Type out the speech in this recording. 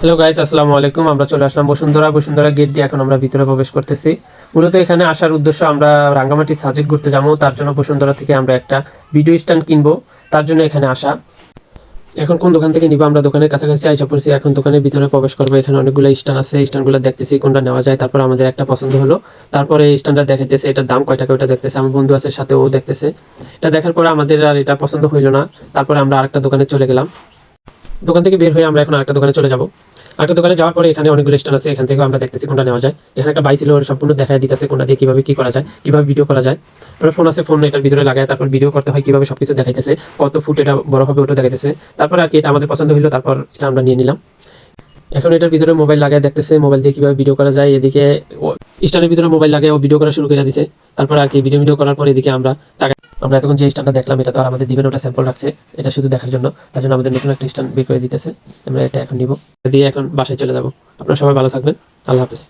Hello guys, আসসালামু আলাইকুম। আমরা চলে আসলাম বসুন্ধরা গেট দিয়ে। এখন আমরা ভিতরে প্রবেশ করতেছি। মূলত এখানে আসার উদ্দেশ্য, আমরা রাঙ্গামাটি সাজেক ঘুরতে যাবো, তার জন্য বসুন্ধরা থেকে আমরা একটা ভিডিও স্ট্যান্ড কিনবো, তার জন্য এখানে আসা। এখন কোন দোকান থেকে নিব, আমরা দোকানের কাছাকাছি আইসা পড়ছি। এখন দোকানের ভিতরে প্রবেশ করবো। এখানে অনেকগুলো স্ট্যান্ড আছে, স্ট্যান্ডগুলো দেখতেছি কোনটা নেওয়া যায়। তারপর আমাদের একটা পছন্দ হলো, তারপরে এই স্ট্যান্ডটা দেখাইতেছে, এটার দাম কয় টাকা ওটা দেখতেছে। আমার বন্ধু আছে সাথে, ও দেখতেছে। এটা দেখার পরে আমাদের আর এটা পছন্দ হইলো না। তারপরে আমরা আরেকটা দোকানে চলে গেলাম। দোকান থেকে বের হয়ে আমরা এখন আরেকটা দোকানে চলে যাবো। আরেকটা দোকানে যাওয়ার পরে এখানে অনেকগুলো স্ট্যান্ড আছে, এখান থেকে আমরা দেখতেছি কোনটা নেওয়া যায়। এখানে একটা বাইক ছিল, ওর সম্পূর্ণ দেখায় দিতেছে কোনটা দিয়ে কিভাবে কি করা যায়, কিভাবে ভিডিও করা যায়। তারপরে ফোন আছে, ফোন এটার ভিতরে লাগায় তারপর ভিডিও করতে হয়, কিভাবে সবকিছু দেখাইতেছে, কত ফুট এটা বড় হবে ওটা দেখাইতেছে। তারপর আর কি এটা আমাদের পছন্দ হলো, তারপর এটা আমরা নিয়ে নিলাম। এখন এটার ভিতরে মোবাইল লাগায় দেখতেছে মোবাইল দিয়ে কিভাবে ভিডিও করা যায়। এদিকে স্ট্যান্ডের ভিতরে মোবাইল লাগায় ও ভিডিও করা শুরু করে দিছে। তারপর আর কি ভিডিও করার পর এদিকে আমরা এতক্ষণ যে স্ট্যান্ডটা দেখলাম, এটা তো আর আমাদের দিবেন, ওটা স্যাম্পল রাখছে, এটা শুধু দেখার জন্য। তার জন্য আমাদের নতুন একটা স্ট্যান্ড বের করে দিতেছে। আমরা এটা এখন নিব, দিয়ে এখন বাসায় চলে যাব। আপনারা সবাই ভালো থাকবেন। আল্লাহ হাফেজ।